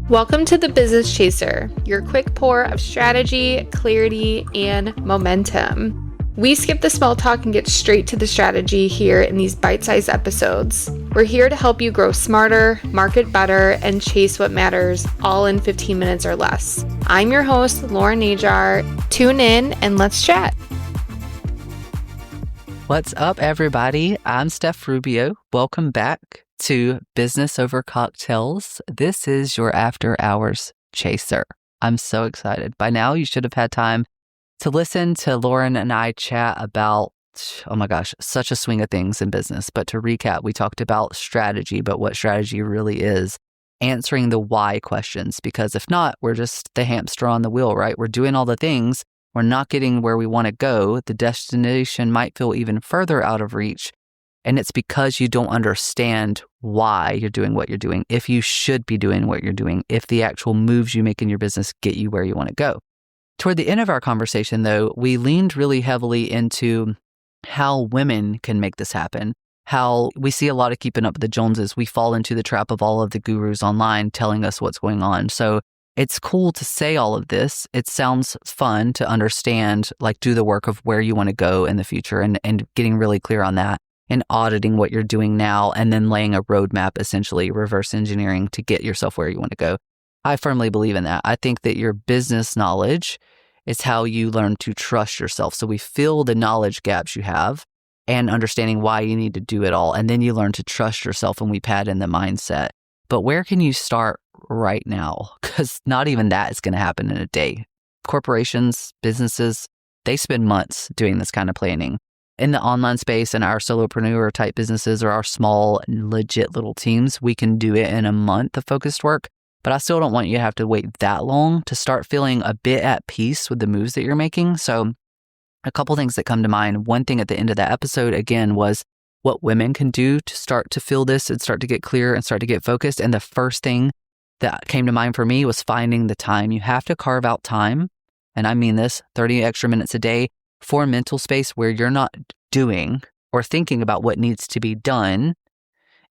Welcome to the Business Chaser, your quick pour of strategy, clarity, and momentum. We skip the small talk and get straight to the strategy here in these bite-sized episodes. We're here to help you grow smarter, market better, and chase what matters, all in 15 minutes or less. I'm your host, Lauren Najar. Tune in and let's chat. What's up, everybody? I'm Steph Rubio. Welcome back to Business Over Cocktails. This is your after hours chaser. I'm so excited. By now, you should have had time to listen to Lauren and I chat about, oh my gosh, such a swing of things in business. But to recap, we talked about strategy, but what strategy really is, answering the why questions, because if not, we're just the hamster on the wheel, right? We're doing all the things. We're not getting where we want to go. The destination might feel even further out of reach. And it's because you don't understand why you're doing what you're doing, if you should be doing what you're doing, if the actual moves you make in your business get you where you want to go. Toward the end of our conversation, though, we leaned really heavily into how women can make this happen, how we see a lot of keeping up with the Joneses. We fall into the trap of all of the gurus online telling us what's going on. So it's cool to say all of this. It sounds fun to understand, like do the work of where you want to go in the future and getting really clear on that and auditing what you're doing now and then laying a roadmap, essentially reverse engineering to get yourself where you want to go. I firmly believe in that. I think that your business knowledge is how you learn to trust yourself. So we fill the knowledge gaps you have and understanding why you need to do it all. And then you learn to trust yourself and we pad in the mindset. But where can you start right now? Because not even that is going to happen in a day. Corporations, businesses, they spend months doing this kind of planning. In the online space and our solopreneur type businesses or our small, legit little teams, we can do it in a month of focused work. But I still don't want you to have to wait that long to start feeling a bit at peace with the moves that you're making. So a couple things that come to mind. One thing at the end of that episode, again, was what women can do to start to feel this and start to get clear and start to get focused. And the first thing that came to mind for me was finding the time. You have to carve out time, and I mean this, 30 extra minutes a day for mental space where you're not doing or thinking about what needs to be done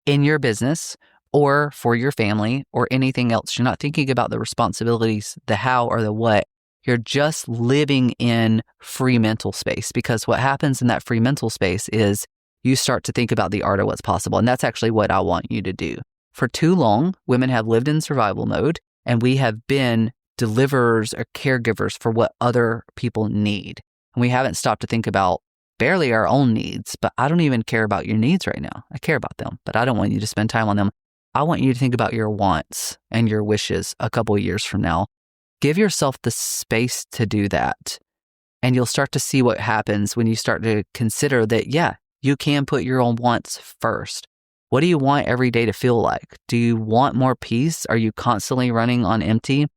in your business or for your family or anything else. You're not thinking about the responsibilities, the how or the what. You're just living in free mental space, because what happens in that free mental space is you start to think about the art of what's possible. And that's actually what I want you to do. For too long, women have lived in survival mode and we have been deliverers or caregivers for what other people need. And we haven't stopped to think about barely our own needs, but I don't even care about your needs right now. I care about them, but I don't want you to spend time on them. I want you to think about your wants and your wishes a couple of years from now. Give yourself the space to do that. And you'll start to see what happens when you start to consider that, yeah, you can put your own wants first. What do you want every day to feel like? Do you want more peace? Are you constantly running on empty?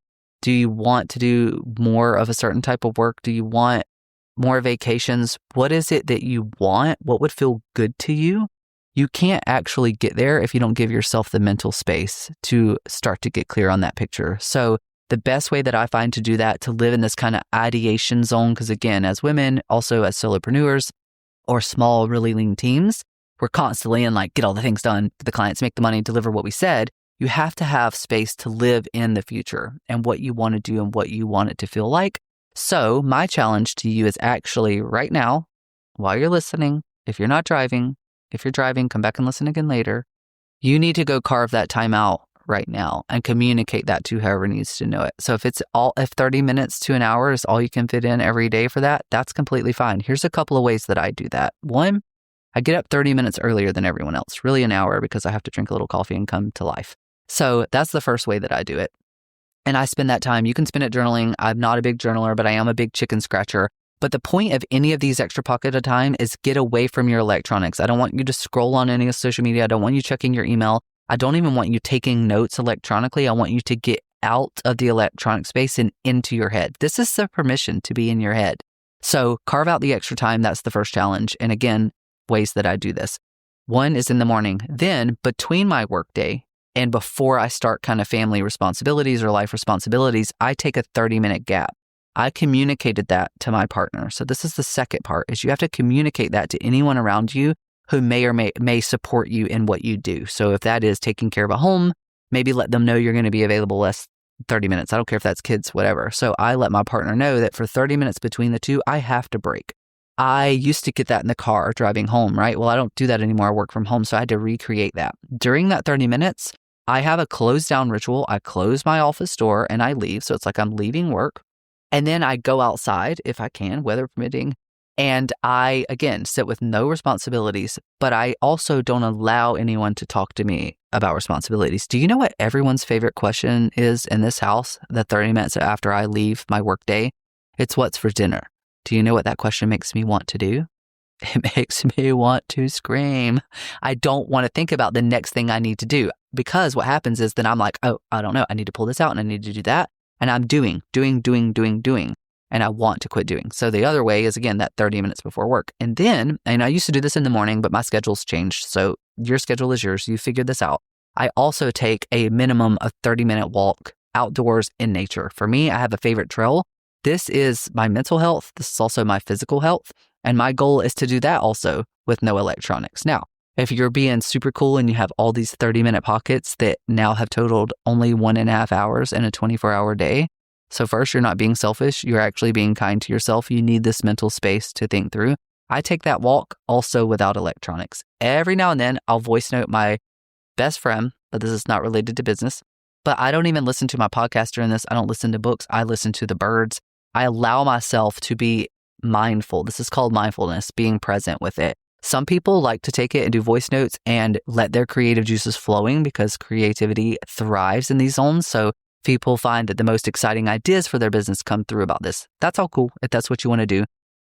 Do you want to do more of a certain type of work? Do you want more vacations? What is it that you want? What would feel good to you? You can't actually get there if you don't give yourself the mental space to start to get clear on that picture. So the best way that I find to do that, to live in this kind of ideation zone, because again, as women, also as solopreneurs or small, really lean teams, we're constantly in like, get all the things done, the clients make the money, deliver what we said. You have to have space to live in the future and what you want to do and what you want it to feel like. So my challenge to you is actually right now, while you're listening, if you're not driving, if you're driving, come back and listen again later. You need to go carve that time out right now and communicate that to whoever needs to know it. So if 30 minutes to an hour is all you can fit in every day for that, that's completely fine. Here's a couple of ways that I do that. One, I get up 30 minutes earlier than everyone else, really an hour, because I have to drink a little coffee and come to life. So that's the first way that I do it. And I spend that time. You can spend it journaling. I'm not a big journaler, but I am a big chicken scratcher. But the point of any of these extra pocket of time is get away from your electronics. I don't want you to scroll on any of social media. I don't want you checking your email. I don't even want you taking notes electronically. I want you to get out of the electronic space and into your head. This is the permission to be in your head. So carve out the extra time. That's the first challenge. And again, ways that I do this. One is in the morning. Then between my workday and before I start kind of family responsibilities or life responsibilities, I take a 30-minute gap. I communicated that to my partner. So this is the second part, is you have to communicate that to anyone around you who may or may support you in what you do. So if that is taking care of a home, maybe let them know you're going to be available less 30 minutes. I don't care if that's kids, whatever. So I let my partner know that for 30 minutes between the two, I have to break. I used to get that in the car driving home, right? Well, I don't do that anymore. I work from home. So I had to recreate that. During that 30 minutes, I have a close down ritual. I close my office door and I leave. So it's like I'm leaving work. And then I go outside if I can, weather permitting. And I, again, sit with no responsibilities, but I also don't allow anyone to talk to me about responsibilities. Do you know what everyone's favorite question is in this house, the 30 minutes after I leave my work day? It's what's for dinner. Do you know what that question makes me want to do? It makes me want to scream. I don't want to think about the next thing I need to do, because what happens is then I'm like, oh, I don't know. I need to pull this out and I need to do that. And I'm doing. And I want to quit doing. So the other way is, again, that 30 minutes before work. And then, and I used to do this in the morning, but my schedule's changed. So your schedule is yours. You figured this out. I also take a minimum of 30-minute walk outdoors in nature. For me, I have a favorite trail. This is my mental health. This is also my physical health. And my goal is to do that also with no electronics. Now, if you're being super cool and you have all these 30-minute pockets that now have totaled only 1.5 hours in a 24-hour day, so first, you're not being selfish. You're actually being kind to yourself. You need this mental space to think through. I take that walk also without electronics. Every now and then, I'll voice note my best friend, but this is not related to business. But I don't even listen to my podcast during this. I don't listen to books. I listen to the birds. I allow myself to be mindful. This is called mindfulness, being present with it. Some people like to take it and do voice notes and let their creative juices flowing, because creativity thrives in these zones. So people find that the most exciting ideas for their business come through about this. That's all cool if that's what you want to do.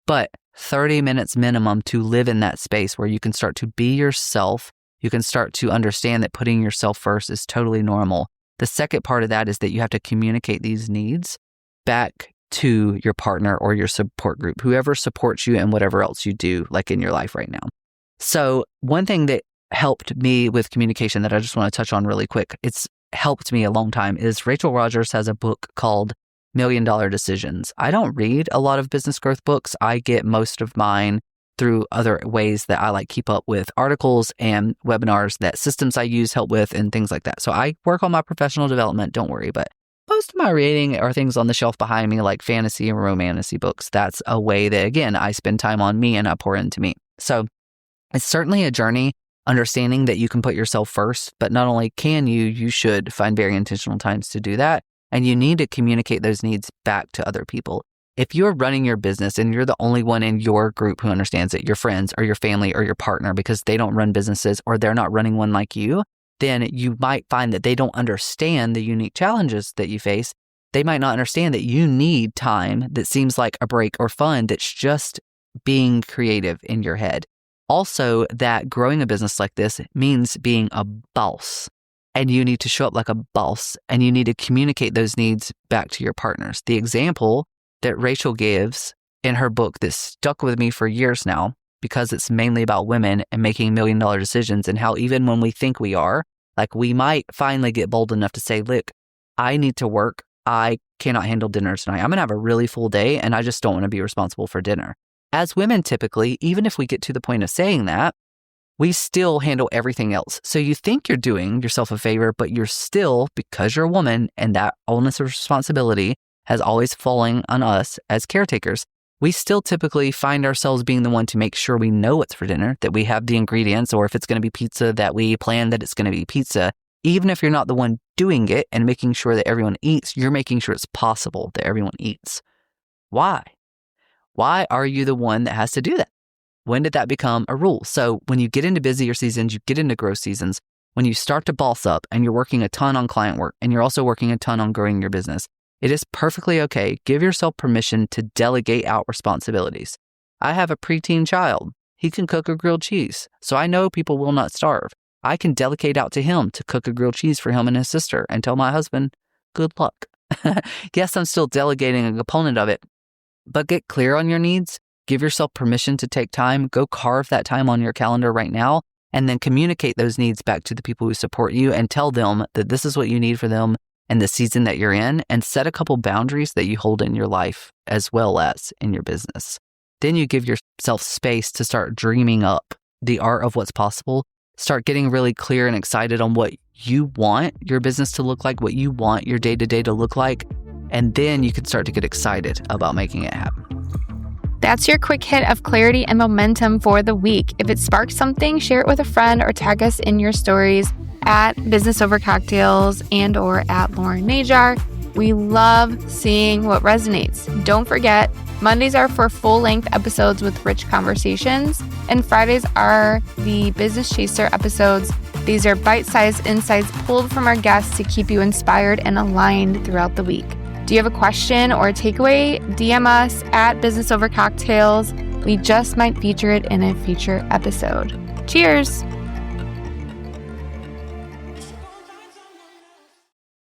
But 30 minutes minimum to live in that space where you can start to be yourself. You can start to understand that putting yourself first is totally normal. The second part of that is that you have to communicate these needs back to your partner or your support group, whoever supports you and whatever else you do, like in your life right now. So one thing that helped me with communication that I just want to touch on really quick, it's helped me a long time, is Rachel Rogers has a book called $1 Million Decisions. I don't read a lot of business growth books. I get most of mine through other ways that I like keep up with articles and webinars that systems I use help with and things like that. So I work on my professional development, don't worry, but most of my reading are things on the shelf behind me, like fantasy and romantasy books. That's a way that, again, I spend time on me and I pour into me. So it's certainly a journey, understanding that you can put yourself first, but not only can you should find very intentional times to do that. And you need to communicate those needs back to other people. If you're running your business and you're the only one in your group who understands it, your friends or your family or your partner, because they don't run businesses or they're not running one like you, then you might find that they don't understand the unique challenges that you face. They might not understand that you need time that seems like a break or fun that's just being creative in your head. Also, that growing a business like this means being a boss, and you need to show up like a boss, and you need to communicate those needs back to your partners. The example that Rachel gives in her book that stuck with me for years now, because it's mainly about women and making $1 million decisions, and how even when we think we are, like we might finally get bold enough to say, look, I need to work. I cannot handle dinner tonight. I'm going to have a really full day and I just don't want to be responsible for dinner. As women, typically, even if we get to the point of saying that, we still handle everything else. So you think you're doing yourself a favor, but you're still, because you're a woman and that onus of responsibility has always fallen on us as caretakers, we still typically find ourselves being the one to make sure we know what's for dinner, that we have the ingredients, or if it's going to be pizza, that we plan that it's going to be pizza. Even if you're not the one doing it and making sure that everyone eats, you're making sure it's possible that everyone eats. Why? Why are you the one that has to do that? When did that become a rule? So when you get into busier seasons, you get into growth seasons, when you start to boss up and you're working a ton on client work and you're also working a ton on growing your business, it is perfectly okay. Give yourself permission to delegate out responsibilities. I have a preteen child. He can cook a grilled cheese, so I know people will not starve. I can delegate out to him to cook a grilled cheese for him and his sister and tell my husband, good luck. Yes, I'm still delegating a component of it, but get clear on your needs. Give yourself permission to take time. Go carve that time on your calendar right now, and then communicate those needs back to the people who support you and tell them that this is what you need for them and the season that you're in, and set a couple boundaries that you hold in your life as well as in your business. Then you give yourself space to start dreaming up the art of what's possible. Start getting really clear and excited on what you want your business to look like, what you want your day-to-day to look like, and then you can start to get excited about making it happen. That's your quick hit of clarity and momentum for the week. If it sparks something, share it with a friend or tag us in your stories at Business Over Cocktails and or at Lauren Najar. We love seeing what resonates. Don't forget, Mondays are for full-length episodes with rich conversations, and Fridays are the Business Chaser episodes. These are bite-sized insights pulled from our guests to keep you inspired and aligned throughout the week. Do you have a question or a takeaway? DM us at Business Over Cocktails. We just might feature it in a future episode. Cheers!